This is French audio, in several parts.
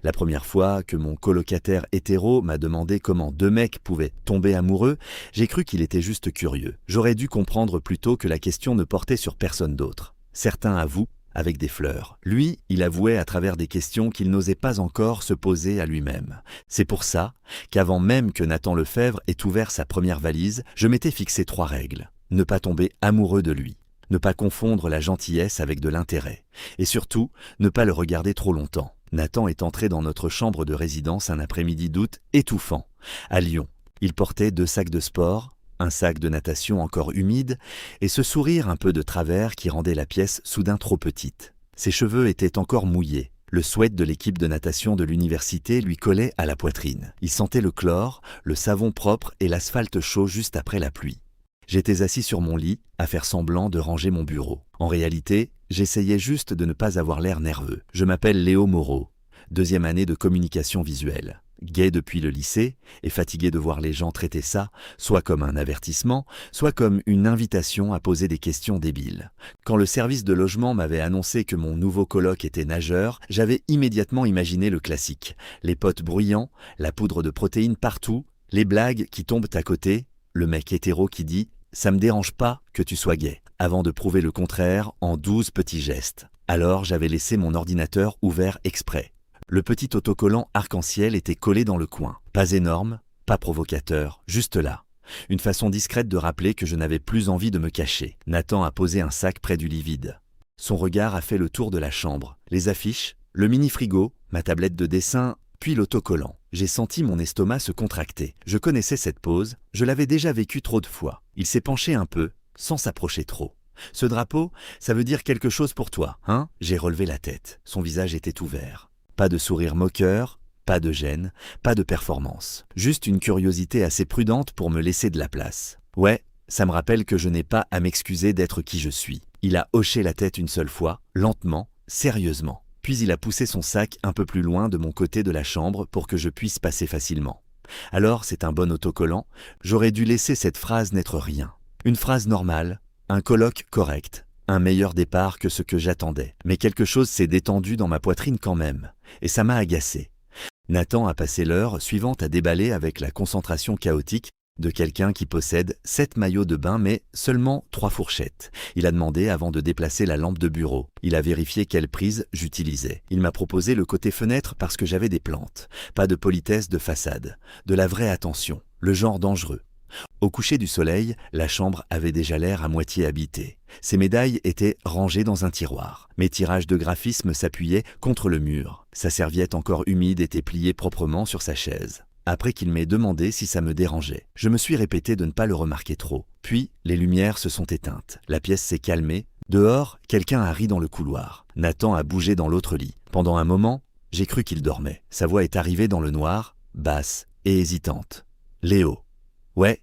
La première fois que mon colocataire hétéro m'a demandé comment deux mecs pouvaient tomber amoureux, j'ai cru qu'il était juste curieux. J'aurais dû comprendre plus tôt que la question ne portait sur personne d'autre. Certains avouent avec des fleurs. Lui, il avouait à travers des questions qu'il n'osait pas encore se poser à lui-même. C'est pour ça qu'avant même que Nathan Lefebvre ait ouvert sa première valise, je m'étais fixé 3 règles. Ne pas tomber amoureux de lui, ne pas confondre la gentillesse avec de l'intérêt, et surtout, ne pas le regarder trop longtemps. Nathan est entré dans notre chambre de résidence un après-midi d'août étouffant, à Lyon. Il portait 2 sacs de sport, un sac de natation encore humide, et ce sourire un peu de travers qui rendait la pièce soudain trop petite. Ses cheveux étaient encore mouillés. Le sweat de l'équipe de natation de l'université lui collait à la poitrine. Il sentait le chlore, le savon propre et l'asphalte chaud juste après la pluie. J'étais assis sur mon lit, à faire semblant de ranger mon bureau. En réalité, j'essayais juste de ne pas avoir l'air nerveux. Je m'appelle Léo Moreau, 2e année de communication visuelle. Gay depuis le lycée et fatigué de voir les gens traiter ça, soit comme un avertissement, soit comme une invitation à poser des questions débiles. Quand le service de logement m'avait annoncé que mon nouveau coloc était nageur, j'avais immédiatement imaginé le classique. Les potes bruyants, la poudre de protéines partout, les blagues qui tombent à côté, le mec hétéro qui dit « ça me dérange pas que tu sois gay », avant de prouver le contraire en 12 petits gestes. Alors j'avais laissé mon ordinateur ouvert exprès. Le petit autocollant arc-en-ciel était collé dans le coin. Pas énorme, pas provocateur, juste là. Une façon discrète de rappeler que je n'avais plus envie de me cacher. Nathan a posé un sac près du lit vide. Son regard a fait le tour de la chambre. Les affiches, le mini-frigo, ma tablette de dessin, puis l'autocollant. J'ai senti mon estomac se contracter. Je connaissais cette pose, je l'avais déjà vécue trop de fois. Il s'est penché un peu, sans s'approcher trop. « Ce drapeau, ça veut dire quelque chose pour toi, hein ?» J'ai relevé la tête. Son visage était ouvert. Pas de sourire moqueur, pas de gêne, pas de performance. Juste une curiosité assez prudente pour me laisser de la place. Ouais, ça me rappelle que je n'ai pas à m'excuser d'être qui je suis. Il a hoché la tête une seule fois, lentement, sérieusement. Puis il a poussé son sac un peu plus loin de mon côté de la chambre pour que je puisse passer facilement. Alors, c'est un bon autocollant, j'aurais dû laisser cette phrase n'être rien. Une phrase normale, un colloque correct. Un meilleur départ que ce que j'attendais. Mais quelque chose s'est détendu dans ma poitrine quand même. Et ça m'a agacé. Nathan a passé l'heure suivante à déballer avec la concentration chaotique de quelqu'un qui possède 7 maillots de bain mais seulement 3 fourchettes. Il a demandé avant de déplacer la lampe de bureau. Il a vérifié quelle prise j'utilisais. Il m'a proposé le côté fenêtre parce que j'avais des plantes. Pas de politesse de façade. De la vraie attention. Le genre dangereux. Au coucher du soleil, la chambre avait déjà l'air à moitié habitée. Ses médailles étaient rangées dans un tiroir. Mes tirages de graphisme s'appuyaient contre le mur. Sa serviette encore humide était pliée proprement sur sa chaise. Après qu'il m'ait demandé si ça me dérangeait, je me suis répété de ne pas le remarquer trop. Puis, les lumières se sont éteintes. La pièce s'est calmée. Dehors, quelqu'un a ri dans le couloir. Nathan a bougé dans l'autre lit. Pendant un moment, j'ai cru qu'il dormait. Sa voix est arrivée dans le noir, basse et hésitante. « Léo. » « Ouais,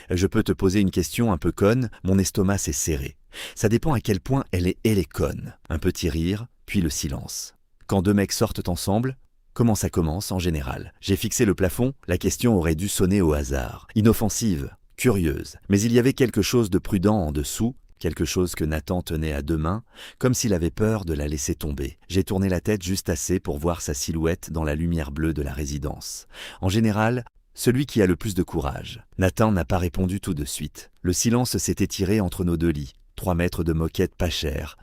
je peux te poser une question un peu conne, mon estomac s'est serré. Ça dépend à quel point elle est conne. » Un petit rire, puis le silence. Quand 2 mecs sortent ensemble, comment ça commence en général? J'ai fixé le plafond, la question aurait dû sonner au hasard. Inoffensive, curieuse. Mais il y avait quelque chose de prudent en dessous, quelque chose que Nathan tenait à 2 mains, comme s'il avait peur de la laisser tomber. J'ai tourné la tête juste assez pour voir sa silhouette dans la lumière bleue de la résidence. En général, celui qui a le plus de courage. Nathan n'a pas répondu tout de suite. Le silence s'est étiré entre nos 2 lits. 3 mètres de moquette pas chère.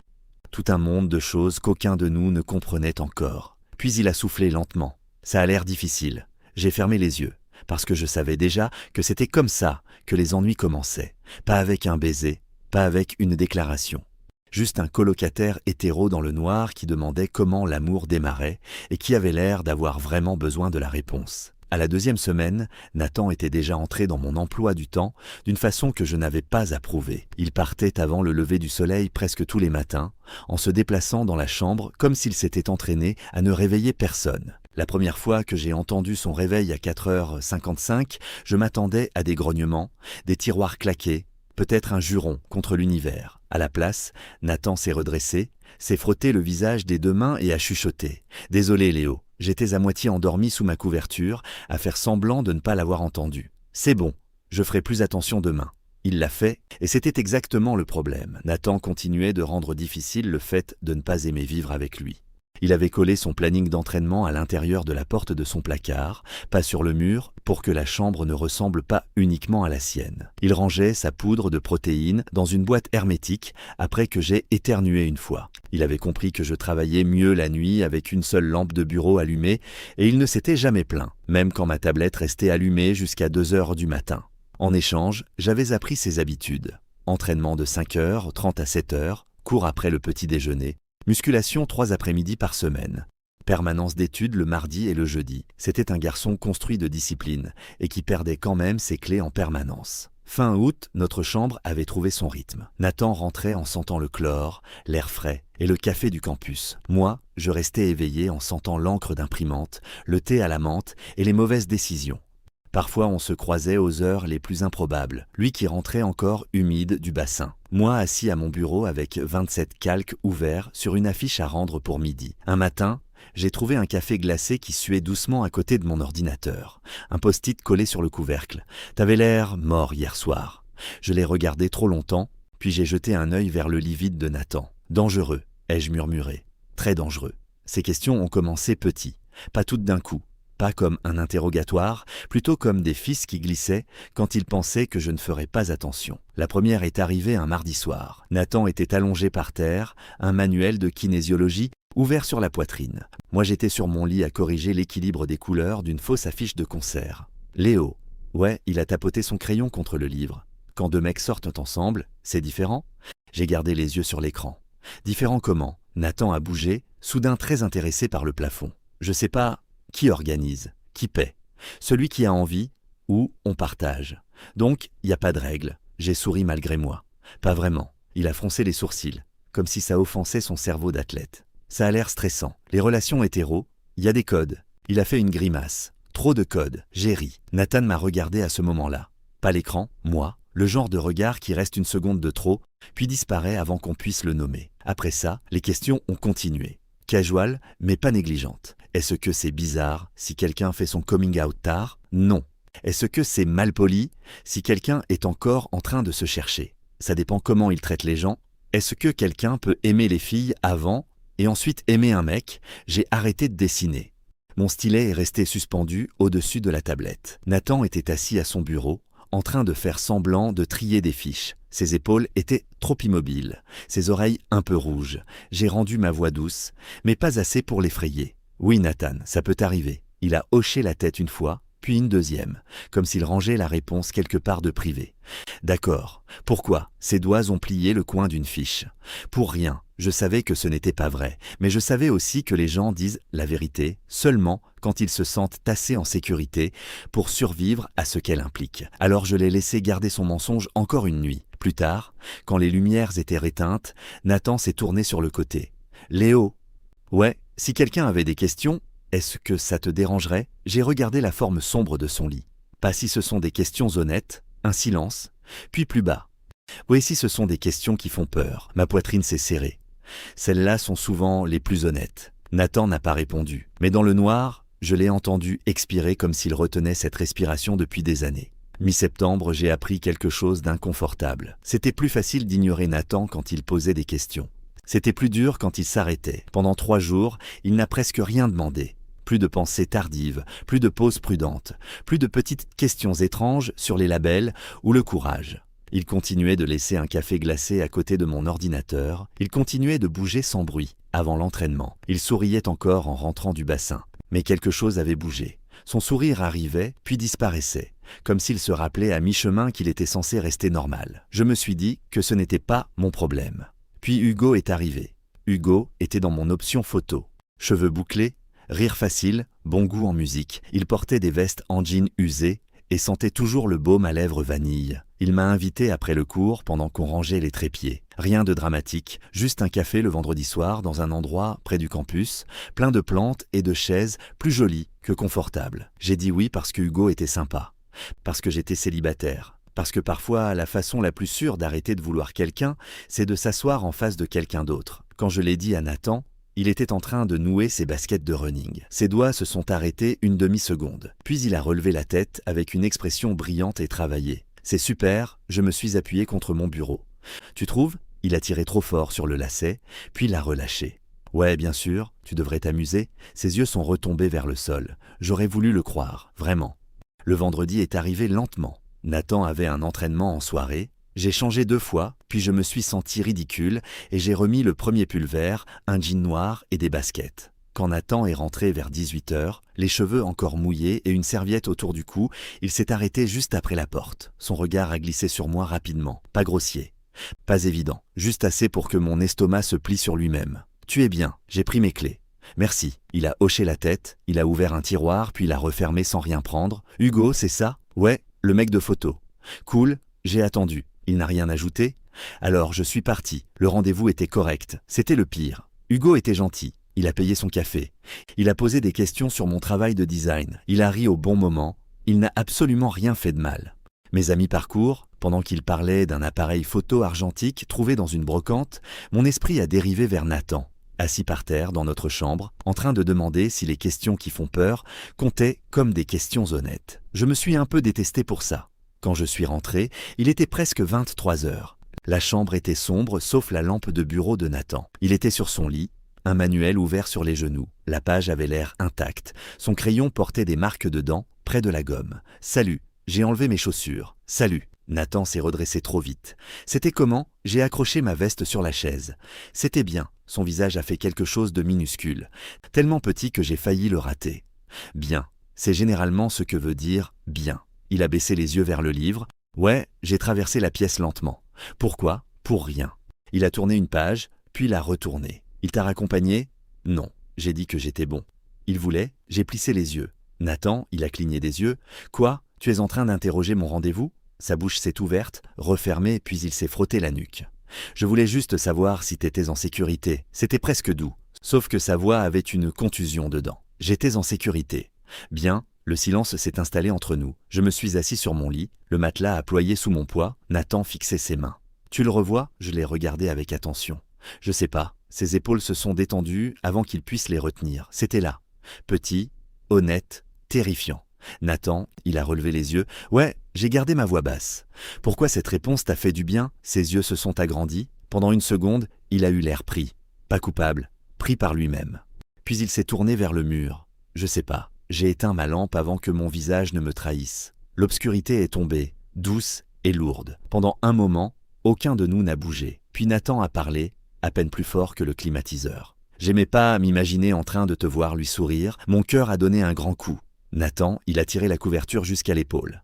Tout un monde de choses qu'aucun de nous ne comprenait encore. Puis il a soufflé lentement. Ça a l'air difficile. J'ai fermé les yeux, parce que je savais déjà que c'était comme ça que les ennuis commençaient. Pas avec un baiser, pas avec une déclaration. Juste un colocataire hétéro dans le noir qui demandait comment l'amour démarrait et qui avait l'air d'avoir vraiment besoin de la réponse. À la 2e semaine, Nathan était déjà entré dans mon emploi du temps d'une façon que je n'avais pas approuvée. Il partait avant le lever du soleil presque tous les matins, en se déplaçant dans la chambre comme s'il s'était entraîné à ne réveiller personne. La première fois que j'ai entendu son réveil à 4h55, je m'attendais à des grognements, des tiroirs claqués, peut-être un juron contre l'univers. À la place, Nathan s'est redressé, s'est frotté le visage des 2 mains et a chuchoté. « Désolé Léo. J'étais à moitié endormi sous ma couverture, à faire semblant de ne pas l'avoir entendu. C'est bon, je ferai plus attention demain. » Il l'a fait, et c'était exactement le problème. Nathan continuait de rendre difficile le fait de ne pas aimer vivre avec lui. Il avait collé son planning d'entraînement à l'intérieur de la porte de son placard, pas sur le mur, pour que la chambre ne ressemble pas uniquement à la sienne. Il rangeait sa poudre de protéines dans une boîte hermétique après que j'ai éternué une fois. Il avait compris que je travaillais mieux la nuit avec une seule lampe de bureau allumée et il ne s'était jamais plaint, même quand ma tablette restait allumée jusqu'à 2 heures du matin. En échange, j'avais appris ses habitudes. Entraînement de 5h30 à 7h, cours après le petit déjeuner, musculation 3 après-midi par semaine. Permanence d'études le mardi et le jeudi. C'était un garçon construit de discipline et qui perdait quand même ses clés en permanence. Fin août, notre chambre avait trouvé son rythme. Nathan rentrait en sentant le chlore, l'air frais et le café du campus. Moi, je restais éveillé en sentant l'encre d'imprimante, le thé à la menthe et les mauvaises décisions. Parfois, on se croisait aux heures les plus improbables, lui qui rentrait encore humide du bassin. Moi assis à mon bureau avec 27 calques ouverts sur une affiche à rendre pour midi. Un matin, j'ai trouvé un café glacé qui suait doucement à côté de mon ordinateur. Un post-it collé sur le couvercle. « T'avais l'air mort hier soir. » Je l'ai regardé trop longtemps, puis j'ai jeté un œil vers le lit vide de Nathan. « Dangereux », ai-je murmuré. « Très dangereux. » Ces questions ont commencé petit, pas toutes d'un coup. Pas comme un interrogatoire, plutôt comme des fils qui glissaient quand il pensait que je ne ferais pas attention. La première est arrivée un mardi soir. Nathan était allongé par terre, un manuel de kinésiologie ouvert sur la poitrine. Moi j'étais sur mon lit à corriger l'équilibre des couleurs d'une fausse affiche de concert. Léo. Ouais, il a tapoté son crayon contre le livre. Quand 2 mecs sortent ensemble, c'est différent. J'ai gardé les yeux sur l'écran. Différent comment? Nathan a bougé, soudain très intéressé par le plafond. Je sais pas... Qui organise? Qui paie? Celui qui a envie ou on partage? Donc, il n'y a pas de règle. J'ai souri malgré moi. Pas vraiment. Il a froncé les sourcils, comme si ça offensait son cerveau d'athlète. Ça a l'air stressant. Les relations hétéro, il y a des codes. Il a fait une grimace. Trop de codes. J'ai ri. Nathan m'a regardé à ce moment-là. Pas l'écran, moi. Le genre de regard qui reste une seconde de trop, puis disparaît avant qu'on puisse le nommer. Après ça, les questions ont continué. Casual, mais pas négligente. Est-ce que c'est bizarre si quelqu'un fait son coming out tard? Non. Est-ce que c'est malpoli si quelqu'un est encore en train de se chercher? Ça dépend comment il traite les gens. Est-ce que quelqu'un peut aimer les filles avant et ensuite aimer un mec? J'ai arrêté de dessiner. Mon stylet est resté suspendu au-dessus de la tablette. Nathan était assis à son bureau, en train de faire semblant de trier des fiches. Ses épaules étaient trop immobiles, ses oreilles un peu rouges. J'ai rendu ma voix douce, mais pas assez pour l'effrayer. Oui, Nathan, ça peut arriver. Il a hoché la tête une fois, puis une deuxième, comme s'il rangeait la réponse quelque part de privé. D'accord. Pourquoi? Ses doigts ont plié le coin d'une fiche. Pour rien. Je savais que ce n'était pas vrai, mais je savais aussi que les gens disent la vérité seulement quand ils se sentent assez en sécurité pour survivre à ce qu'elle implique. Alors je l'ai laissé garder son mensonge encore une nuit. Plus tard, quand les lumières étaient éteintes, Nathan s'est tourné sur le côté. « Léo !»« Ouais, si quelqu'un avait des questions, est-ce que ça te dérangerait ?» J'ai regardé la forme sombre de son lit. Pas si ce sont des questions honnêtes, un silence, puis plus bas. Oui, si ce sont des questions qui font peur, ma poitrine s'est serrée. Celles-là sont souvent les plus honnêtes. Nathan n'a pas répondu, mais dans le noir, je l'ai entendu expirer comme s'il retenait cette respiration depuis des années. Mi-septembre, j'ai appris quelque chose d'inconfortable. C'était plus facile d'ignorer Nathan quand il posait des questions. C'était plus dur quand il s'arrêtait. Pendant 3 jours, il n'a presque rien demandé. Plus de pensées tardives, plus de pauses prudentes, plus de petites questions étranges sur les labels ou le courage. Il continuait de laisser un café glacé à côté de mon ordinateur. Il continuait de bouger sans bruit, avant l'entraînement. Il souriait encore en rentrant du bassin. Mais quelque chose avait bougé. Son sourire arrivait, puis disparaissait, comme s'il se rappelait à mi-chemin qu'il était censé rester normal. Je me suis dit que ce n'était pas mon problème. Puis Hugo est arrivé. Hugo était dans mon option photo. Cheveux bouclés, rire facile, bon goût en musique. Il portait des vestes en jean usées et sentait toujours le baume à lèvres vanille. Il m'a invité après le cours pendant qu'on rangeait les trépieds. Rien de dramatique, juste un café le vendredi soir dans un endroit près du campus, plein de plantes et de chaises plus jolies que confortables. J'ai dit oui parce que Hugo était sympa, parce que j'étais célibataire. Parce que parfois, la façon la plus sûre d'arrêter de vouloir quelqu'un, c'est de s'asseoir en face de quelqu'un d'autre. Quand je l'ai dit à Nathan, il était en train de nouer ses baskets de running. Ses doigts se sont arrêtés une demi-seconde. Puis il a relevé la tête avec une expression brillante et travaillée. « C'est super », je me suis appuyé contre mon bureau. « Tu trouves ?» Il a tiré trop fort sur le lacet, puis l'a relâché. Ouais, bien sûr, tu devrais t'amuser. Ses yeux sont retombés vers le sol. J'aurais voulu le croire, vraiment. Le vendredi est arrivé lentement. Nathan avait un entraînement en soirée. J'ai changé 2 fois, puis je me suis senti ridicule et j'ai remis le premier pull vert, un jean noir et des baskets. Quand Nathan est rentré vers 18h, les cheveux encore mouillés et une serviette autour du cou, il s'est arrêté juste après la porte. Son regard a glissé sur moi rapidement, pas grossier, pas évident, juste assez pour que mon estomac se plie sur lui-même. « Tu es bien, j'ai pris mes clés. » « Merci. » Il a hoché la tête, il a ouvert un tiroir puis l'a refermé sans rien prendre. « Hugo, c'est ça ?»« Ouais, le mec de photo. »« Cool, j'ai attendu. » Il n'a rien ajouté. Alors je suis parti. Le rendez-vous était correct. C'était le pire. Hugo était gentil. Il a payé son café. Il a posé des questions sur mon travail de design. Il a ri au bon moment. Il n'a absolument rien fait de mal. Mes amis parcours, pendant qu'il parlait d'un appareil photo argentique trouvé dans une brocante, mon esprit a dérivé vers Nathan, assis par terre dans notre chambre, en train de demander si les questions qui font peur comptaient comme des questions honnêtes. Je me suis un peu détesté pour ça. Quand je suis rentré, il était presque 23h. La chambre était sombre sauf la lampe de bureau de Nathan. Il était sur son lit, un manuel ouvert sur les genoux. La page avait l'air intacte. Son crayon portait des marques dedans, près de la gomme. « Salut, j'ai enlevé mes chaussures. Salut !» Nathan s'est redressé trop vite. C'était comment? J'ai accroché ma veste sur la chaise. C'était bien. Son visage a fait quelque chose de minuscule, tellement petit que j'ai failli le rater. Bien, c'est généralement ce que veut dire bien. Il a baissé les yeux vers le livre. Ouais, j'ai traversé la pièce lentement. Pourquoi? Pour rien. Il a tourné une page, puis l'a retournée. Il t'a raccompagné? Non, j'ai dit que j'étais bon. Il voulait? J'ai plissé les yeux. Nathan, il a cligné des yeux. Quoi? Tu es en train d'interroger mon rendez-vous? Sa bouche s'est ouverte, refermée, puis il s'est frotté la nuque. Je voulais juste savoir si t'étais en sécurité. C'était presque doux. Sauf que sa voix avait une contusion dedans. J'étais en sécurité. Bien, le silence s'est installé entre nous. Je me suis assis sur mon lit, le matelas a ployé sous mon poids, Nathan fixait ses mains. Tu le revois? Je l'ai regardé avec attention. Je sais pas, ses épaules se sont détendues avant qu'il puisse les retenir. C'était là. Petit, honnête, terrifiant. Nathan, il a relevé les yeux. Ouais, j'ai gardé ma voix basse. Pourquoi cette réponse t'a fait du bien? Ses yeux se sont agrandis. Pendant une seconde, il a eu l'air pris. Pas coupable, pris par lui-même. Puis il s'est tourné vers le mur. Je sais pas, j'ai éteint ma lampe avant que mon visage ne me trahisse. L'obscurité est tombée, douce et lourde. Pendant un moment, aucun de nous n'a bougé. Puis Nathan a parlé, à peine plus fort que le climatiseur. J'aimais pas m'imaginer en train de te voir lui sourire. Mon cœur a donné un grand coup. Nathan, il a tiré la couverture jusqu'à l'épaule.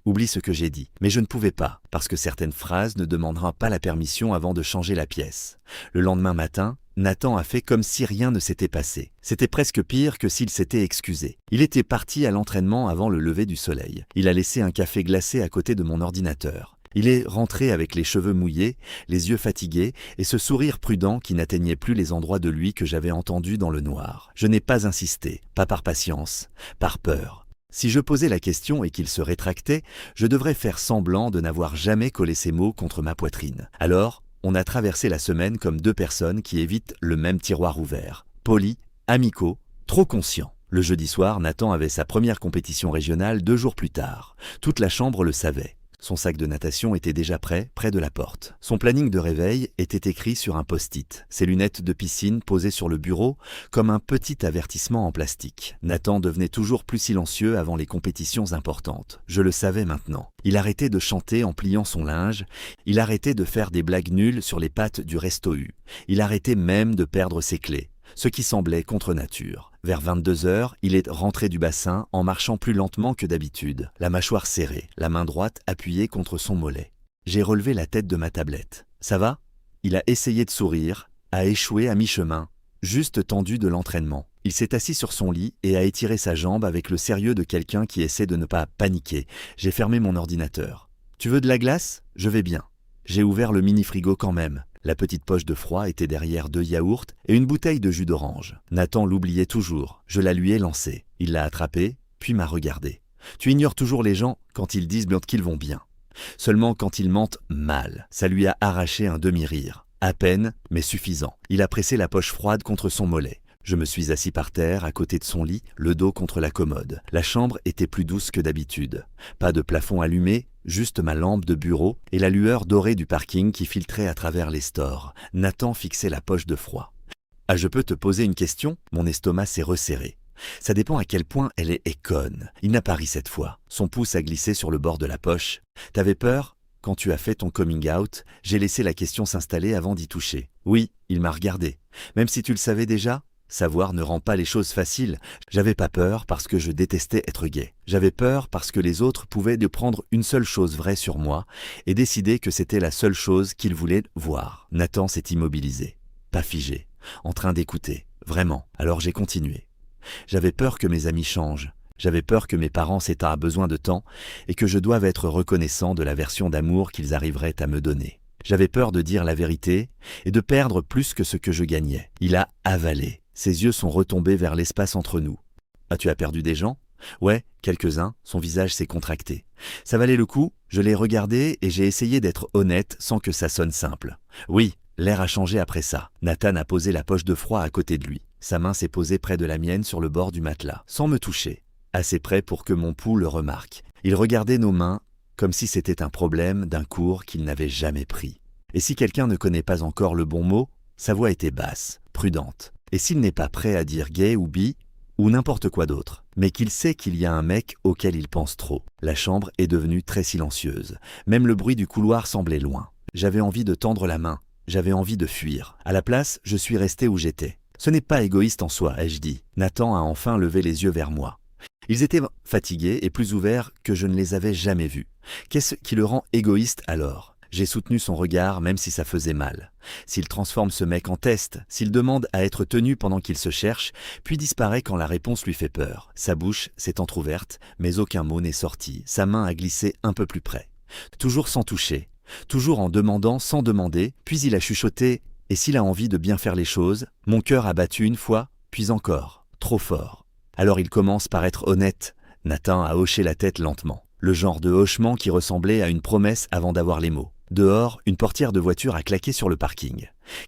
Oublie ce que j'ai dit, mais je ne pouvais pas, parce que certaines phrases ne demanderont pas la permission avant de changer la pièce. Le lendemain matin, Nathan a fait comme si rien ne s'était passé. C'était presque pire que s'il s'était excusé. Il était parti à l'entraînement avant le lever du soleil. Il a laissé un café glacé à côté de mon ordinateur. Il est rentré avec les cheveux mouillés, les yeux fatigués et ce sourire prudent qui n'atteignait plus les endroits de lui que j'avais entendus dans le noir. Je n'ai pas insisté, pas par patience, par peur. Si je posais la question et qu'il se rétractait, je devrais faire semblant de n'avoir jamais collé ces mots contre ma poitrine. Alors, on a traversé la semaine comme deux personnes qui évitent le même tiroir ouvert. Polis, amicaux, trop conscients. Le jeudi soir, Nathan avait sa première compétition régionale 2 jours plus tard. Toute la chambre le savait. Son sac de natation était déjà prêt de la porte. Son planning de réveil était écrit sur un post-it. Ses lunettes de piscine posées sur le bureau comme un petit avertissement en plastique. Nathan devenait toujours plus silencieux avant les compétitions importantes. Je le savais maintenant. Il arrêtait de chanter en pliant son linge. Il arrêtait de faire des blagues nulles sur les pattes du resto U. Il arrêtait même de perdre ses clés. Ce qui semblait contre nature. Vers 22h, il est rentré du bassin en marchant plus lentement que d'habitude, la mâchoire serrée, la main droite appuyée contre son mollet. J'ai relevé la tête de ma tablette. « Ça va ?» Il a essayé de sourire, a échoué à mi-chemin, juste tendu de l'entraînement. Il s'est assis sur son lit et a étiré sa jambe avec le sérieux de quelqu'un qui essaie de ne pas paniquer. J'ai fermé mon ordinateur. « Tu veux de la glace ? Je vais bien. » J'ai ouvert le mini-frigo quand même. La petite poche de froid était derrière 2 yaourts et une bouteille de jus d'orange. Nathan l'oubliait toujours. Je la lui ai lancée. Il l'a attrapée, puis m'a regardé. Tu ignores toujours les gens quand ils disent qu'ils vont bien. Seulement quand ils mentent mal. Ça lui a arraché un demi-rire. À peine, mais suffisant. Il a pressé la poche froide contre son mollet. Je me suis assis par terre, à côté de son lit, le dos contre la commode. La chambre était plus douce que d'habitude. Pas de plafond allumé, juste ma lampe de bureau et la lueur dorée du parking qui filtrait à travers les stores. Nathan fixait la poche de froid. Ah, je peux te poser une question? Mon estomac s'est resserré. Ça dépend à quel point elle est éconne. Il n'a pas ri cette fois. Son pouce a glissé sur le bord de la poche. T'avais peur? Quand tu as fait ton coming out, j'ai laissé la question s'installer avant d'y toucher. Oui, il m'a regardé. Même si tu le savais déjà? Savoir ne rend pas les choses faciles. J'avais pas peur parce que je détestais être gay. J'avais peur parce que les autres pouvaient de prendre une seule chose vraie sur moi et décider que c'était la seule chose qu'ils voulaient voir. Nathan s'est immobilisé, pas figé, en train d'écouter. Vraiment. Alors j'ai continué. J'avais peur que mes amis changent. J'avais peur que mes parents s'état besoin de temps et que je doive être reconnaissant de la version d'amour qu'ils arriveraient à me donner. J'avais peur de dire la vérité et de perdre plus que ce que je gagnais. Il a avalé. Ses yeux sont retombés vers l'espace entre nous. Ah, tu as perdu des gens? Ouais, quelques-uns. Son visage s'est contracté. Ça valait le coup, je l'ai regardé et j'ai essayé d'être honnête sans que ça sonne simple. Oui, l'air a changé après ça. Nathan a posé la poche de froid à côté de lui. Sa main s'est posée près de la mienne sur le bord du matelas, sans me toucher. Assez près pour que mon pouls le remarque. Il regardait nos mains comme si c'était un problème d'un cours qu'il n'avait jamais pris. Et si quelqu'un ne connaît pas encore le bon mot, sa voix était basse, prudente. Et s'il n'est pas prêt à dire gay ou bi, ou n'importe quoi d'autre, mais qu'il sait qu'il y a un mec auquel il pense trop. La chambre est devenue très silencieuse. Même le bruit du couloir semblait loin. J'avais envie de tendre la main. J'avais envie de fuir. À la place, je suis resté où j'étais. Ce n'est pas égoïste en soi, ai-je dit. Nathan a enfin levé les yeux vers moi. Ils étaient fatigués et plus ouverts que je ne les avais jamais vus. Qu'est-ce qui le rend égoïste alors? J'ai soutenu son regard même si ça faisait mal. S'il transforme ce mec en test, s'il demande à être tenu pendant qu'il se cherche, puis disparaît quand la réponse lui fait peur. Sa bouche s'est entr'ouverte, mais aucun mot n'est sorti. Sa main a glissé un peu plus près. Toujours sans toucher, toujours en demandant sans demander, puis il a chuchoté « Et s'il a envie de bien faire les choses ?» Mon cœur a battu une fois, puis encore, trop fort. Alors il commence par être honnête. Nathan a hoché la tête lentement. Le genre de hochement qui ressemblait à une promesse avant d'avoir les mots. Dehors, une portière de voiture a claqué sur le parking.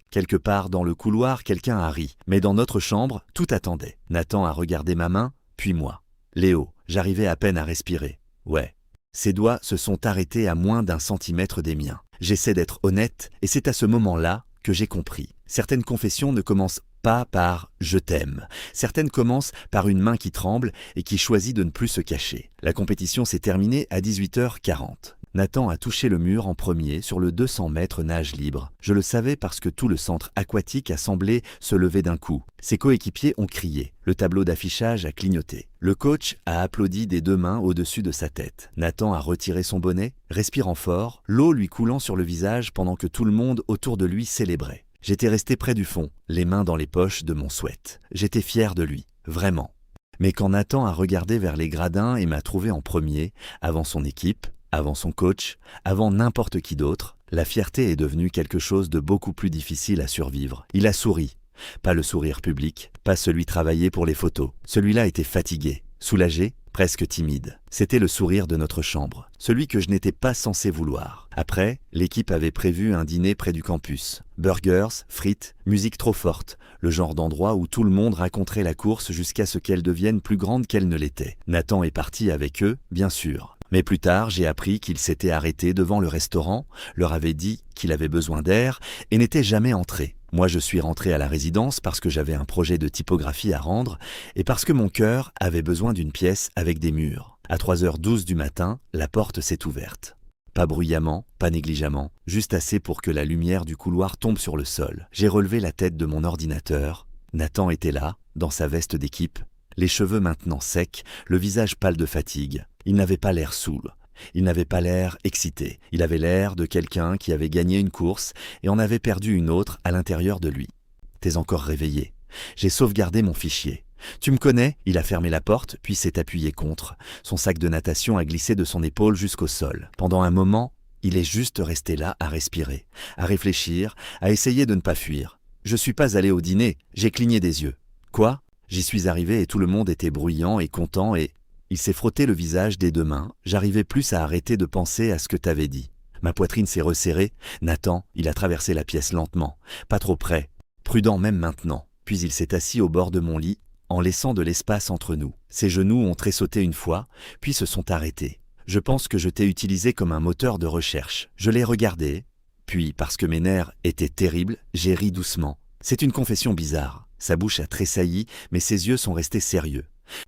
Quelque part dans le couloir, quelqu'un a ri. Mais dans notre chambre, tout attendait. Nathan a regardé ma main, puis moi. Léo, j'arrivais à peine à respirer. Ouais. Ses doigts se sont arrêtés à moins d'1 centimètre des miens. J'essaie d'être honnête, et c'est à ce moment-là que j'ai compris. Certaines confessions ne commencent pas par « je t'aime ». Certaines commencent par une main qui tremble et qui choisit de ne plus se cacher. La compétition s'est terminée à 18h40. Nathan a touché le mur en premier sur le 200 mètres nage libre. Je le savais parce que tout le centre aquatique a semblé se lever d'un coup. Ses coéquipiers ont crié. Le tableau d'affichage a clignoté. Le coach a applaudi des 2 mains au-dessus de sa tête. Nathan a retiré son bonnet, respirant fort, l'eau lui coulant sur le visage pendant que tout le monde autour de lui célébrait. J'étais resté près du fond, les mains dans les poches de mon sweat. J'étais fier de lui, vraiment. Mais quand Nathan a regardé vers les gradins et m'a trouvé en premier, avant son équipe, avant son coach, avant n'importe qui d'autre, la fierté est devenue quelque chose de beaucoup plus difficile à survivre. Il a souri. Pas le sourire public, pas celui travaillé pour les photos. Celui-là était fatigué, soulagé, presque timide. C'était le sourire de notre chambre, celui que je n'étais pas censé vouloir. Après, l'équipe avait prévu un dîner près du campus. Burgers, frites, musique trop forte, le genre d'endroit où tout le monde raconterait la course jusqu'à ce qu'elle devienne plus grande qu'elle ne l'était. Nathan est parti avec eux, bien sûr. Mais plus tard, j'ai appris qu'il s'était arrêté devant le restaurant, leur avait dit qu'il avait besoin d'air et n'était jamais entré. Moi, je suis rentré à la résidence parce que j'avais un projet de typographie à rendre et parce que mon cœur avait besoin d'une pièce avec des murs. À 3h12 du matin, la porte s'est ouverte. Pas bruyamment, pas négligemment, juste assez pour que la lumière du couloir tombe sur le sol. J'ai relevé la tête de mon ordinateur. Nathan était là, dans sa veste d'équipe, les cheveux maintenant secs, le visage pâle de fatigue. Il n'avait pas l'air saoul. Il n'avait pas l'air excité. Il avait l'air de quelqu'un qui avait gagné une course et en avait perdu une autre à l'intérieur de lui. « T'es encore réveillé. J'ai sauvegardé mon fichier. Tu me connais ?» Il a fermé la porte, puis s'est appuyé contre. Son sac de natation a glissé de son épaule jusqu'au sol. Pendant un moment, il est juste resté là à respirer, à réfléchir, à essayer de ne pas fuir. Je suis pas allé au dîner, j'ai cligné des yeux. Quoi ? J'y suis arrivé et tout le monde était bruyant et content et... Il s'est frotté le visage des 2 mains. J'arrivais plus à arrêter de penser à ce que t'avais dit. Ma poitrine s'est resserrée. Nathan, il a traversé la pièce lentement, pas trop près, prudent même maintenant. Puis il s'est assis au bord de mon lit, en laissant de l'espace entre nous. Ses genoux ont tressauté une fois, puis se sont arrêtés. Je pense que je t'ai utilisé comme un moteur de recherche. Je l'ai regardé, puis parce que mes nerfs étaient terribles, j'ai ri doucement. C'est une confession bizarre. Sa bouche a tressailli, mais ses yeux sont restés sérieux.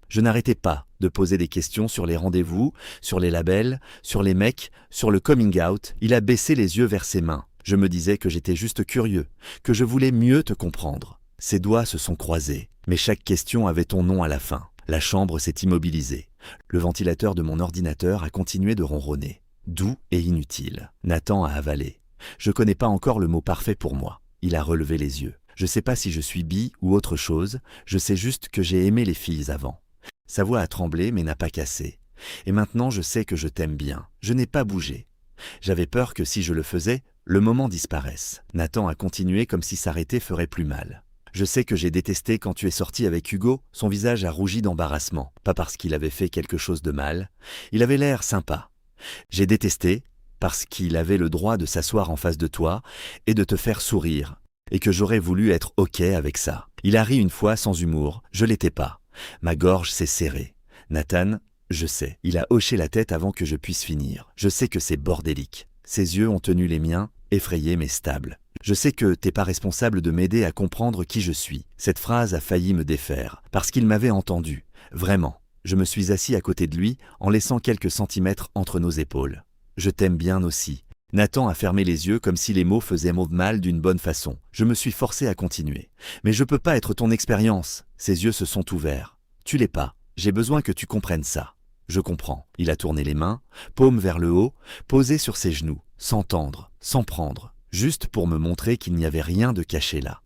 Je n'arrêtais pas de poser des questions sur les rendez-vous, sur les labels, sur les mecs, sur le coming out. Il a baissé les yeux vers ses mains. Je me disais que j'étais juste curieux, que je voulais mieux te comprendre. Ses doigts se sont croisés, mais chaque question avait ton nom à la fin. La chambre s'est immobilisée. Le ventilateur de mon ordinateur a continué de ronronner. Doux et inutile. Nathan a avalé. Je connais pas encore le mot parfait pour moi. Il a relevé les yeux. Je sais pas si je suis bi ou autre chose, je sais juste que j'ai aimé les filles avant. Sa voix a tremblé mais n'a pas cassé. Et maintenant je sais que je t'aime bien. Je n'ai pas bougé. J'avais peur que si je le faisais, le moment disparaisse. Nathan a continué comme si s'arrêter ferait plus mal. Je sais que j'ai détesté quand tu es sorti avec Hugo, son visage a rougi d'embarrassement. Pas parce qu'il avait fait quelque chose de mal. Il avait l'air sympa. J'ai détesté parce qu'il avait le droit de s'asseoir en face de toi et de te faire sourire. Et que j'aurais voulu être OK avec ça. Il a ri une fois sans humour, je l'étais pas. Ma gorge s'est serrée. Nathan, je sais, il a hoché la tête avant que je puisse finir. Je sais que c'est bordélique. Ses yeux ont tenu les miens, effrayés mais stables. Je sais que t'es pas responsable de m'aider à comprendre qui je suis. Cette phrase a failli me défaire, parce qu'il m'avait entendu. Vraiment. Je me suis assis à côté de lui, en laissant quelques centimètres entre nos épaules. Je t'aime bien aussi. Nathan a fermé les yeux comme si les mots faisaient mal d'une bonne façon. Je me suis forcé à continuer. Mais je peux pas être ton expérience. Ses yeux se sont ouverts. Tu l'es pas. J'ai besoin que tu comprennes ça. Je comprends. Il a tourné les mains, paume vers le haut, posé sur ses genoux, sans tendre, sans prendre, juste pour me montrer qu'il n'y avait rien de caché là.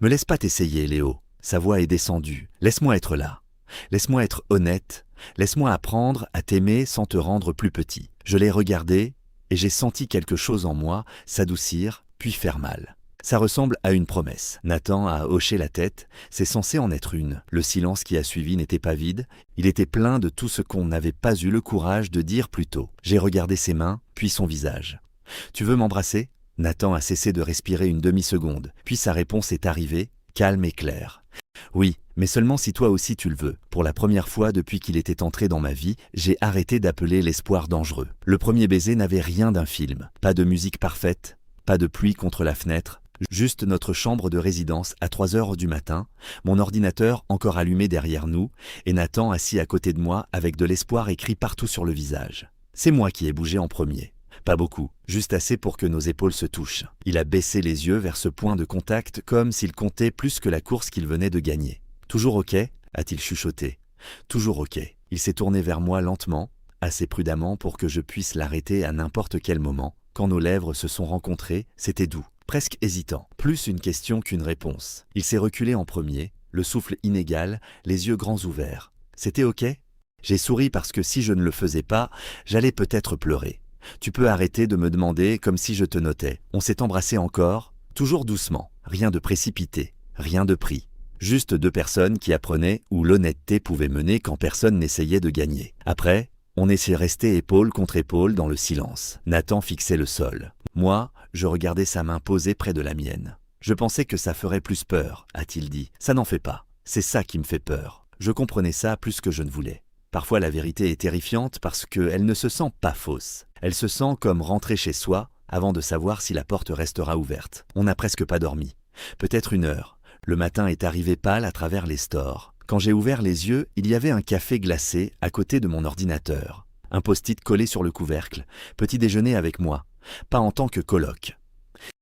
Me laisse pas t'essayer, Léo. Sa voix est descendue. Laisse-moi être là. Laisse-moi être honnête. Laisse-moi apprendre à t'aimer sans te rendre plus petit. Je l'ai regardé, et j'ai senti quelque chose en moi s'adoucir, puis faire mal. Ça ressemble à une promesse. Nathan a hoché la tête, c'est censé en être une. Le silence qui a suivi n'était pas vide, il était plein de tout ce qu'on n'avait pas eu le courage de dire plus tôt. J'ai regardé ses mains, puis son visage. « Tu veux m'embrasser » Nathan a cessé de respirer une demi-seconde, puis sa réponse est arrivée, calme et claire. « Oui, mais seulement si toi aussi tu le veux. Pour la première fois depuis qu'il était entré dans ma vie, j'ai arrêté d'appeler l'espoir dangereux. Le premier baiser n'avait rien d'un film. Pas de musique parfaite, pas de pluie contre la fenêtre, juste notre chambre de résidence à 3 heures du matin, mon ordinateur encore allumé derrière nous, et Nathan assis à côté de moi avec de l'espoir écrit partout sur le visage. C'est moi qui ai bougé en premier. Pas beaucoup, juste assez pour que nos épaules se touchent. Il a baissé les yeux vers ce point de contact comme s'il comptait plus que la course qu'il venait de gagner. « Toujours OK » a-t-il chuchoté. « Toujours OK ». Il s'est tourné vers moi lentement, assez prudemment pour que je puisse l'arrêter à n'importe quel moment. Quand nos lèvres se sont rencontrées, c'était doux, presque hésitant. Plus une question qu'une réponse. Il s'est reculé en premier, le souffle inégal, les yeux grands ouverts. « C'était OK ?» J'ai souri parce que si je ne le faisais pas, j'allais peut-être pleurer. Tu peux arrêter de me demander comme si je te notais. On s'est embrassé encore, toujours doucement, rien de précipité, rien de pris. Juste deux personnes qui apprenaient où l'honnêteté pouvait mener quand personne n'essayait de gagner. Après, on est resté épaule contre épaule dans le silence. Nathan fixait le sol. Moi, je regardais sa main posée près de la mienne. Je pensais que ça ferait plus peur, a-t-il dit. Ça n'en fait pas. C'est ça qui me fait peur. Je comprenais ça plus que je ne voulais. Parfois la vérité est terrifiante parce qu'elle ne se sent pas fausse. Elle se sent comme rentrer chez soi avant de savoir si la porte restera ouverte. On n'a presque pas dormi. Peut-être 1 heure. Le matin est arrivé pâle à travers les stores. Quand j'ai ouvert les yeux, il y avait un café glacé à côté de mon ordinateur. Un post-it collé sur le couvercle. Petit déjeuner avec moi. Pas en tant que coloc.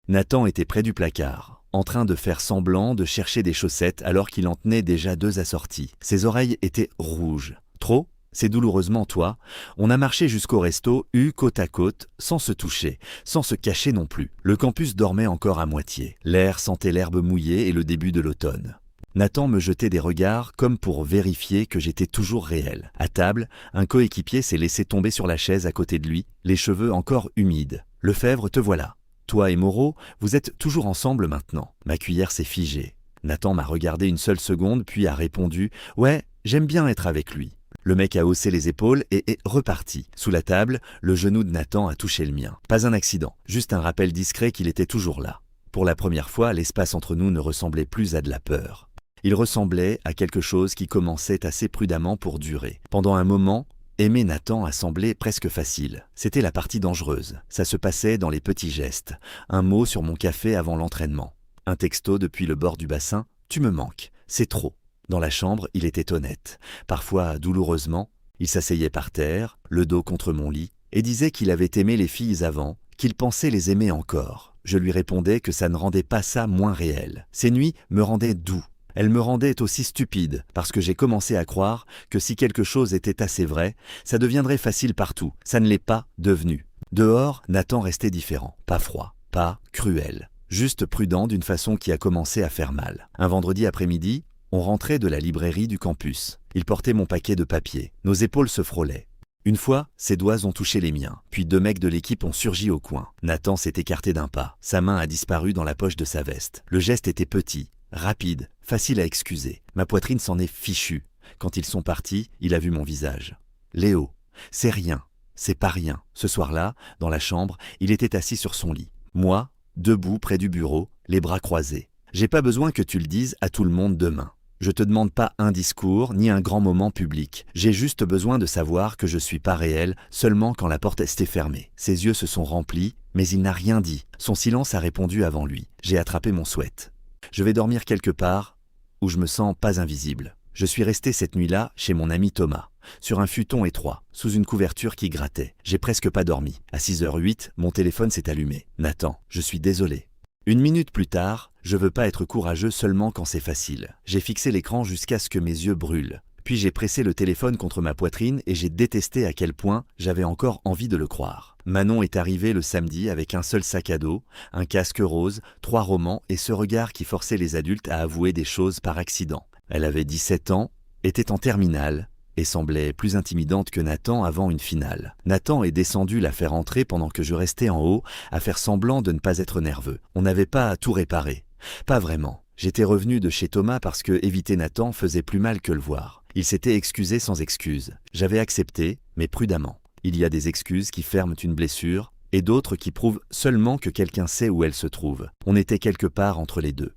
Nathan était près du placard, en train de faire semblant de chercher des chaussettes alors qu'il en tenait déjà 2 assorties. Ses oreilles étaient rouges. Trop ? C'est douloureusement toi. On a marché jusqu'au resto, côte à côte, sans se toucher, sans se cacher non plus. Le campus dormait encore à moitié. L'air sentait l'herbe mouillée et le début de l'automne. Nathan me jetait des regards comme pour vérifier que j'étais toujours réel. À table, un coéquipier s'est laissé tomber sur la chaise à côté de lui, les cheveux encore humides. « Lefebvre, te voilà. Toi et Moreau, vous êtes toujours ensemble maintenant. » Ma cuillère s'est figée. Nathan m'a regardé une seule seconde puis a répondu « Ouais, j'aime bien être avec lui. » Le mec a haussé les épaules et est reparti. Sous la table, le genou de Nathan a touché le mien. Pas un accident, juste un rappel discret qu'il était toujours là. Pour la première fois, l'espace entre nous ne ressemblait plus à de la peur. Il ressemblait à quelque chose qui commençait assez prudemment pour durer. Pendant un moment, aimer Nathan a semblé presque facile. C'était la partie dangereuse. Ça se passait dans les petits gestes. Un mot sur mon café avant l'entraînement. Un texto depuis le bord du bassin, tu me manques, c'est trop. Dans la chambre, il était honnête. Parfois, douloureusement, il s'asseyait par terre, le dos contre mon lit, et disait qu'il avait aimé les filles avant, qu'il pensait les aimer encore. Je lui répondais que ça ne rendait pas ça moins réel. Ces nuits me rendaient doux. Elles me rendaient aussi stupide, parce que j'ai commencé à croire que si quelque chose était assez vrai, ça deviendrait facile partout. Ça ne l'est pas devenu. Dehors, Nathan restait différent. Pas froid, pas cruel. Juste prudent d'une façon qui a commencé à faire mal. Un vendredi après-midi, on rentrait de la librairie du campus. Il portait mon paquet de papier. Nos épaules se frôlaient. Une fois, ses doigts ont touché les miens, puis 2 mecs de l'équipe ont surgi au coin. Nathan s'est écarté d'un pas. Sa main a disparu dans la poche de sa veste. Le geste était petit, rapide, facile à excuser. Ma poitrine s'en est fichue. Quand ils sont partis, il a vu mon visage. Léo, c'est rien, c'est pas rien. Ce soir-là, dans la chambre, il était assis sur son lit. Moi, debout près du bureau, les bras croisés. J'ai pas besoin que tu le dises à tout le monde demain. Je te demande pas un discours ni un grand moment public. J'ai juste besoin de savoir que je suis pas réel seulement quand la porte est fermée. Ses yeux se sont remplis, mais il n'a rien dit. Son silence a répondu avant lui. J'ai attrapé mon sweat. Je vais dormir quelque part où je me sens pas invisible. Je suis resté cette nuit-là chez mon ami Thomas, sur un futon étroit, sous une couverture qui grattait. J'ai presque pas dormi. À 6h08, mon téléphone s'est allumé. Nathan, je suis désolé. 1 minute plus tard, je veux pas être courageux seulement quand c'est facile. J'ai fixé l'écran jusqu'à ce que mes yeux brûlent. Puis j'ai pressé le téléphone contre ma poitrine et j'ai détesté à quel point j'avais encore envie de le croire. Manon est arrivée le samedi avec un seul sac à dos, un casque rose, 3 romans et ce regard qui forçait les adultes à avouer des choses par accident. Elle avait 17 ans, était en terminale et semblait plus intimidante que Nathan avant une finale. Nathan est descendu la faire entrer pendant que je restais en haut à faire semblant de ne pas être nerveux. On n'avait pas à tout réparer. Pas vraiment. J'étais revenu de chez Thomas parce que éviter Nathan faisait plus mal que le voir. Il s'était excusé sans excuse. J'avais accepté, mais prudemment. Il y a des excuses qui ferment une blessure et d'autres qui prouvent seulement que quelqu'un sait où elle se trouve. On était quelque part entre les deux.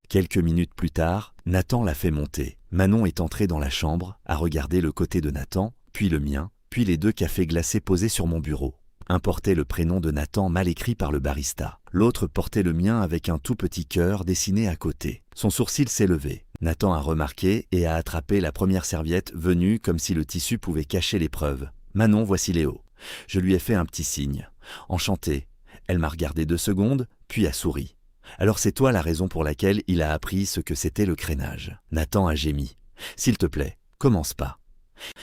Quelques minutes plus tard, Nathan l'a fait monter. Manon est entrée dans la chambre, a regardé le côté de Nathan, puis le mien, puis les 2 cafés glacés posés sur mon bureau. Un portait le prénom de Nathan mal écrit par le barista. L'autre portait le mien avec un tout petit cœur dessiné à côté. Son sourcil s'est levé. Nathan a remarqué et a attrapé la première serviette venue comme si le tissu pouvait cacher l'épreuve. Manon, voici Léo. Je lui ai fait un petit signe. Enchanté. Elle m'a regardé 2 secondes, puis a souri. Alors c'est toi la raison pour laquelle il a appris ce que c'était le crénage. Nathan a gémi. S'il te plaît, commence pas.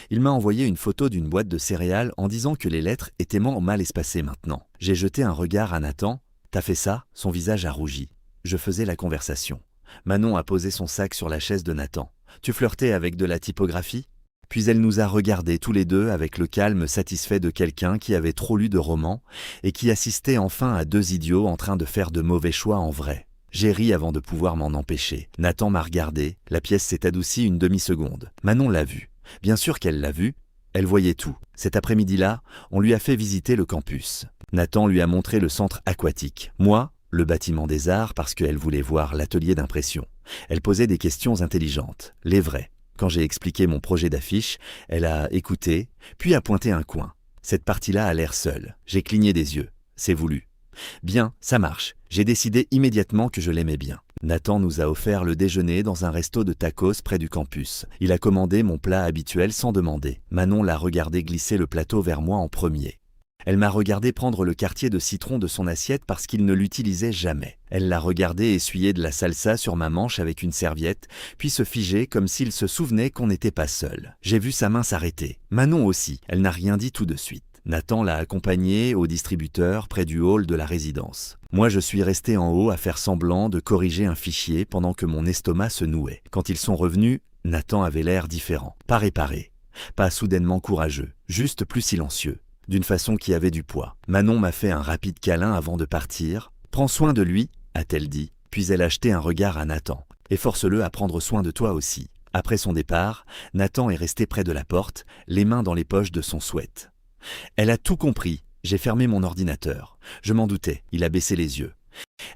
Il m'a envoyé une photo d'une boîte de céréales en disant que les lettres étaient mal espacées maintenant. J'ai jeté un regard à Nathan. T'as fait ça? Son visage a rougi. Je faisais la conversation. Manon a posé son sac sur la chaise de Nathan. Tu flirtais avec de la typographie? Puis elle nous a regardés tous les 2 avec le calme satisfait de quelqu'un qui avait trop lu de romans et qui assistait enfin à 2 idiots en train de faire de mauvais choix en vrai. J'ai ri avant de pouvoir m'en empêcher. Nathan m'a regardé, la pièce s'est adoucie une demi-seconde. Manon l'a vu. Bien sûr qu'elle l'a vu, elle voyait tout. Cet après-midi-là, on lui a fait visiter le campus. Nathan lui a montré le centre aquatique. Moi, le bâtiment des arts parce qu'elle voulait voir l'atelier d'impression. Elle posait des questions intelligentes, les vraies. Quand j'ai expliqué mon projet d'affiche, elle a écouté, puis a pointé un coin. Cette partie-là a l'air seule. J'ai cligné des yeux. C'est voulu. Bien, ça marche. J'ai décidé immédiatement que je l'aimais bien. Nathan nous a offert le déjeuner dans un resto de tacos près du campus. Il a commandé mon plat habituel sans demander. Manon l'a regardé glisser le plateau vers moi en premier. Elle m'a regardé prendre le quartier de citron de son assiette parce qu'il ne l'utilisait jamais. Elle l'a regardé essuyer de la salsa sur ma manche avec une serviette, puis se figer comme s'il se souvenait qu'on n'était pas seul. J'ai vu sa main s'arrêter. Manon aussi. Elle n'a rien dit tout de suite. Nathan l'a accompagnée au distributeur près du hall de la résidence. Moi, je suis resté en haut à faire semblant de corriger un fichier pendant que mon estomac se nouait. Quand ils sont revenus, Nathan avait l'air différent. Pas réparé. Pas soudainement courageux. Juste plus silencieux. D'une façon qui avait du poids. Manon m'a fait un rapide câlin avant de partir. « Prends soin de lui », a-t-elle dit. Puis elle a jeté un regard à Nathan. « Et force-le à prendre soin de toi aussi. » Après son départ, Nathan est resté près de la porte, les mains dans les poches de son sweat. Elle a tout compris. J'ai fermé mon ordinateur. Je m'en doutais. Il a baissé les yeux.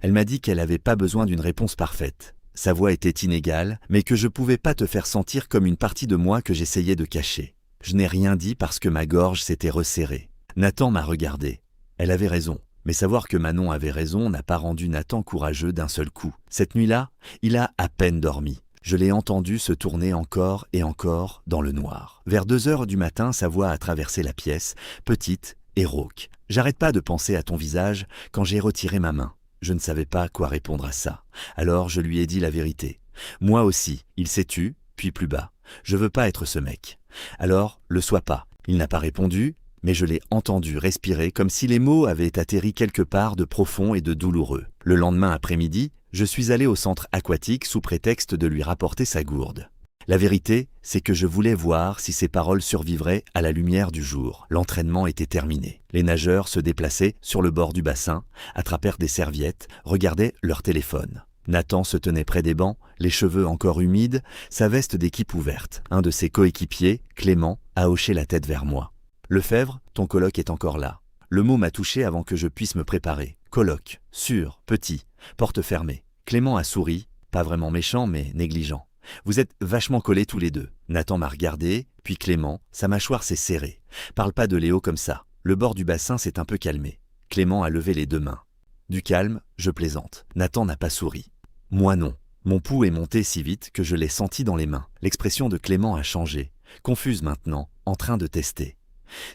Elle m'a dit qu'elle n'avait pas besoin d'une réponse parfaite. Sa voix était inégale, mais que je pouvais pas te faire sentir comme une partie de moi que j'essayais de cacher. Je n'ai rien dit parce que ma gorge s'était resserrée. Nathan m'a regardé. Elle avait raison, Mais savoir que Manon avait raison n'a pas rendu Nathan courageux d'un seul coup. Cette nuit-là, il a à peine dormi. Je l'ai entendu se tourner encore et encore dans le noir. Vers 2 heures du matin, sa voix a traversé la pièce, petite et rauque. « J'arrête pas de penser à ton visage quand j'ai retiré ma main. » Je ne savais pas quoi répondre à ça. Alors je lui ai dit la vérité. Moi aussi, il s'est tu, puis plus bas. Je veux pas être ce mec. Alors, le sois pas. Il n'a pas répondu, mais je l'ai entendu respirer comme si les mots avaient atterri quelque part de profond et de douloureux. Le lendemain après-midi, je suis allé au centre aquatique sous prétexte de lui rapporter sa gourde. La vérité, c'est que je voulais voir si ses paroles survivraient à la lumière du jour. L'entraînement était terminé. Les nageurs se déplaçaient sur le bord du bassin, attrapèrent des serviettes, regardaient leur téléphone. Nathan se tenait près des bancs, les cheveux encore humides, sa veste d'équipe ouverte. Un de ses coéquipiers, Clément, a hoché la tête vers moi. « Lefebvre, ton coloc est encore là. » Le mot m'a touché avant que je puisse me préparer. Coloc, sûr, petit, porte fermée. Clément a souri, pas vraiment méchant mais négligent. Vous êtes vachement collés tous les deux. Nathan m'a regardé, puis Clément, sa mâchoire s'est serrée. Parle pas de Léo comme ça. Le bord du bassin s'est un peu calmé. Clément a levé les 2 mains. Du calme, je plaisante. Nathan n'a pas souri. Moi non. Mon pouls est monté si vite que je l'ai senti dans les mains. L'expression de Clément a changé. Confuse maintenant, en train de tester.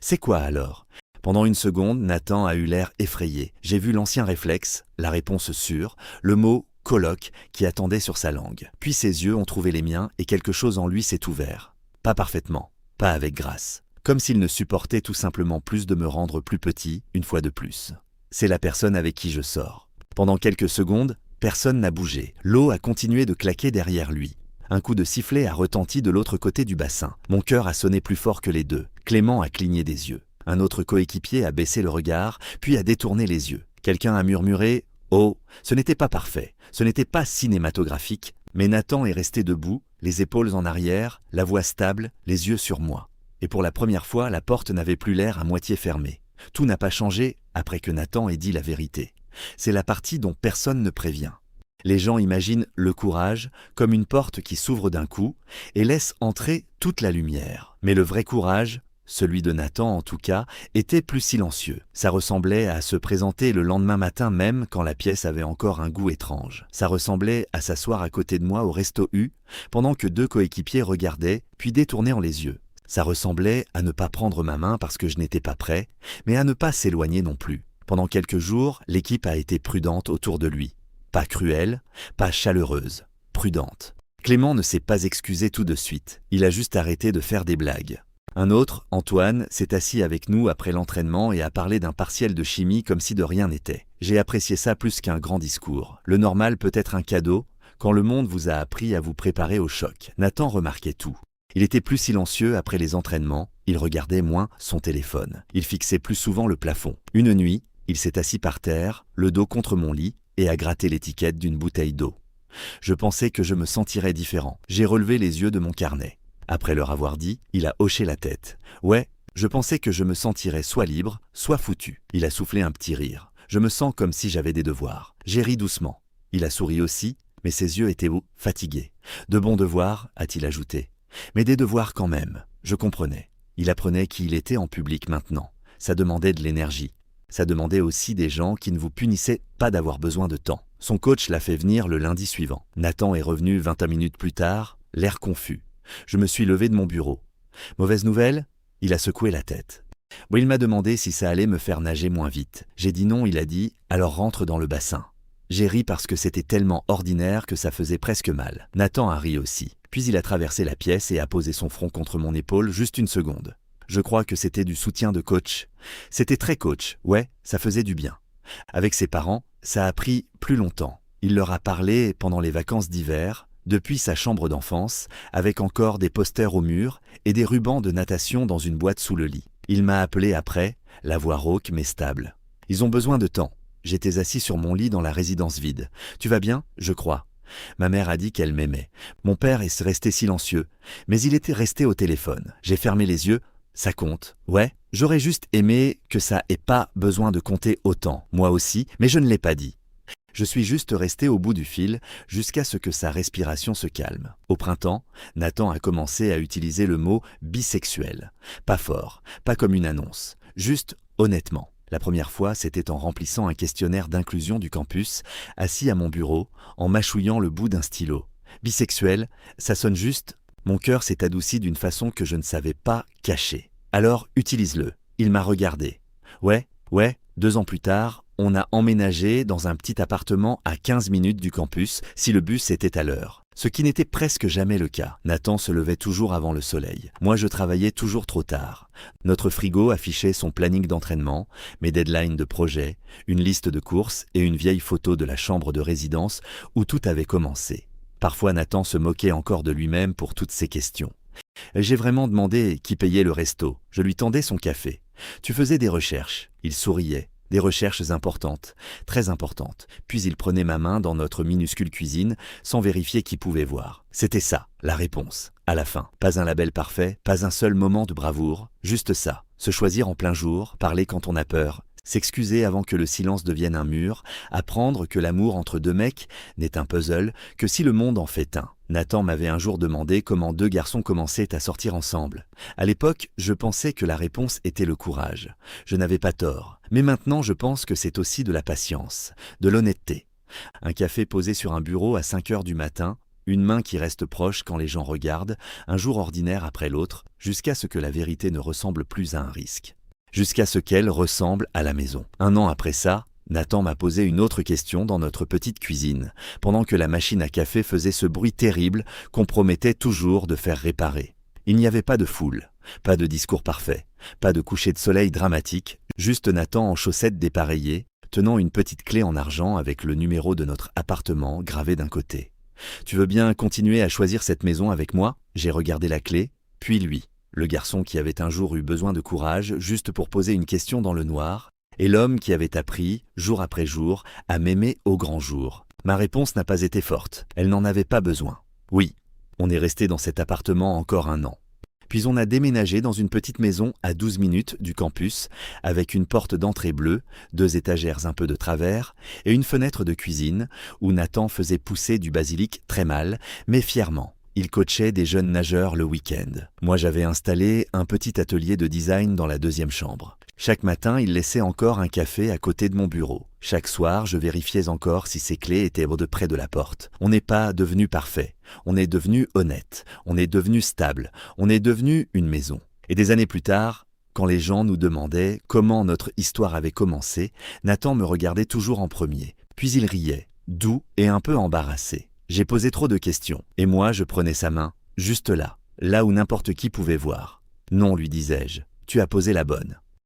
C'est quoi alors ? Pendant une seconde, Nathan a eu l'air effrayé. J'ai vu l'ancien réflexe, la réponse sûre, le mot « coloc » qui attendait sur sa langue. Puis ses yeux ont trouvé les miens et quelque chose en lui s'est ouvert. Pas parfaitement, pas avec grâce. Comme s'il ne supportait tout simplement plus de me rendre plus petit, une fois de plus. C'est la personne avec qui je sors. Pendant quelques secondes, personne n'a bougé. L'eau a continué de claquer derrière lui. Un coup de sifflet a retenti de l'autre côté du bassin. Mon cœur a sonné plus fort que les deux. Clément a cligné des yeux. Un autre coéquipier a baissé le regard, puis a détourné les yeux. Quelqu'un a murmuré « Oh !» Ce n'était pas parfait, ce n'était pas cinématographique, mais Nathan est resté debout, les épaules en arrière, la voix stable, les yeux sur moi. Et pour la première fois, la porte n'avait plus l'air à moitié fermée. Tout n'a pas changé après que Nathan ait dit la vérité. C'est la partie dont personne ne prévient. Les gens imaginent le courage comme une porte qui s'ouvre d'un coup et laisse entrer toute la lumière. Mais le vrai courage, celui de Nathan en tout cas, était plus silencieux. Ça ressemblait à se présenter le lendemain matin même quand la pièce avait encore un goût étrange. Ça ressemblait à s'asseoir à côté de moi au Resto U, pendant que 2 coéquipiers regardaient, puis détournaient les yeux. Ça ressemblait à ne pas prendre ma main parce que je n'étais pas prêt, mais à ne pas s'éloigner non plus. Pendant quelques jours, l'équipe a été prudente autour de lui. Pas cruelle, pas chaleureuse, prudente. Clément ne s'est pas excusé tout de suite. Il a juste arrêté de faire des blagues. Un autre, Antoine, s'est assis avec nous après l'entraînement et a parlé d'un partiel de chimie comme si de rien n'était. J'ai apprécié ça plus qu'un grand discours. Le normal peut être un cadeau quand le monde vous a appris à vous préparer au choc. Nathan remarquait tout. Il était plus silencieux après les entraînements, il regardait moins son téléphone. Il fixait plus souvent le plafond. Une nuit, il s'est assis par terre, le dos contre mon lit, et a gratté l'étiquette d'une bouteille d'eau. Je pensais que je me sentirais différent. J'ai relevé les yeux de mon carnet. Après leur avoir dit, il a hoché la tête. Ouais, je pensais que je me sentirais soit libre, soit foutu. Il a soufflé un petit rire. Je me sens comme si j'avais des devoirs. J'ai ri doucement. Il a souri aussi, mais ses yeux étaient fatigués. De bons devoirs, a-t-il ajouté. Mais des devoirs quand même. Je comprenais. Il apprenait qui il était en public maintenant. Ça demandait de l'énergie. Ça demandait aussi des gens qui ne vous punissaient pas d'avoir besoin de temps. Son coach l'a fait venir le lundi suivant. Nathan est revenu 20 minutes plus tard, l'air confus. Je me suis levé de mon bureau. Mauvaise nouvelle ? Il a secoué la tête. Bon, il m'a demandé si ça allait me faire nager moins vite. J'ai dit non, il a dit « alors rentre dans le bassin ». J'ai ri parce que c'était tellement ordinaire que ça faisait presque mal. Nathan a ri aussi. Puis il a traversé la pièce et a posé son front contre mon épaule juste une seconde. Je crois que c'était du soutien de coach. C'était très coach, ouais, ça faisait du bien. Avec ses parents, ça a pris plus longtemps. Il leur a parlé pendant les vacances d'hiver, depuis sa chambre d'enfance, avec encore des posters au mur et des rubans de natation dans une boîte sous le lit. Il m'a appelé après, la voix rauque mais stable. Ils ont besoin de temps. J'étais assis sur mon lit dans la résidence vide. Tu vas bien ? Je crois. Ma mère a dit qu'elle m'aimait. Mon père est resté silencieux, mais il était resté au téléphone. J'ai fermé les yeux. Ça compte. Ouais, j'aurais juste aimé que ça ait pas besoin de compter autant. Moi aussi, mais je ne l'ai pas dit. Je suis juste resté au bout du fil jusqu'à ce que sa respiration se calme. Au printemps, Nathan a commencé à utiliser le mot bisexuel. Pas fort, pas comme une annonce, juste honnêtement. La première fois, c'était en remplissant un questionnaire d'inclusion du campus, assis à mon bureau, en mâchouillant le bout d'un stylo. Bisexuel, ça sonne juste. Mon cœur s'est adouci d'une façon que je ne savais pas cacher. Alors, utilise-le. Il m'a regardé. Ouais, 2 ans plus tard, on a emménagé dans un petit appartement à 15 minutes du campus si le bus était à l'heure. Ce qui n'était presque jamais le cas. Nathan se levait toujours avant le soleil. Moi, je travaillais toujours trop tard. Notre frigo affichait son planning d'entraînement, mes deadlines de projet, une liste de courses et une vieille photo de la chambre de résidence où tout avait commencé. Parfois, Nathan se moquait encore de lui-même pour toutes ces questions. J'ai vraiment demandé qui payait le resto. Je lui tendais son café. Tu faisais des recherches. Il souriait. Des recherches importantes, très importantes. Puis il prenait ma main dans notre minuscule cuisine sans vérifier qui pouvait voir. C'était ça, la réponse. À la fin, pas un label parfait, pas un seul moment de bravoure, juste ça. Se choisir en plein jour, parler quand on a peur, s'excuser avant que le silence devienne un mur, apprendre que l'amour entre 2 mecs n'est un puzzle que si le monde en fait un. Nathan m'avait un jour demandé comment 2 garçons commençaient à sortir ensemble. À l'époque, je pensais que la réponse était le courage. Je n'avais pas tort. Mais maintenant, je pense que c'est aussi de la patience, de l'honnêteté. Un café posé sur un bureau à 5 heures du matin, une main qui reste proche quand les gens regardent, un jour ordinaire après l'autre, jusqu'à ce que la vérité ne ressemble plus à un risque. Jusqu'à ce qu'elle ressemble à la maison. 1 an après ça, Nathan m'a posé une autre question dans notre petite cuisine, pendant que la machine à café faisait ce bruit terrible qu'on promettait toujours de faire réparer. Il n'y avait pas de foule, pas de discours parfait, pas de coucher de soleil dramatique, juste Nathan en chaussettes dépareillées, tenant une petite clé en argent avec le numéro de notre appartement gravé d'un côté. « Tu veux bien continuer à choisir cette maison avec moi ?» J'ai regardé la clé, puis lui, le garçon qui avait un jour eu besoin de courage juste pour poser une question dans le noir, et l'homme qui avait appris, jour après jour, à m'aimer au grand jour. Ma réponse n'a pas été forte, elle n'en avait pas besoin. Oui, on est resté dans cet appartement encore 1 an. Puis on a déménagé dans une petite maison à 12 minutes du campus, avec une porte d'entrée bleue, 2 étagères un peu de travers, et une fenêtre de cuisine, où Nathan faisait pousser du basilic très mal, mais fièrement. Il coachait des jeunes nageurs le week-end. Moi, j'avais installé un petit atelier de design dans la 2e chambre. Chaque matin, il laissait encore un café à côté de mon bureau. Chaque soir, je vérifiais encore si ses clés étaient de près de la porte. On n'est pas devenu parfait. On est devenu honnête. On est devenu stable. On est devenu une maison. Et des années plus tard, quand les gens nous demandaient comment notre histoire avait commencé, Nathan me regardait toujours en premier. Puis il riait, doux et un peu embarrassé. J'ai posé trop de questions, et moi je prenais sa main, juste là où n'importe qui pouvait voir. Non, lui disais-je, tu as posé la bonne.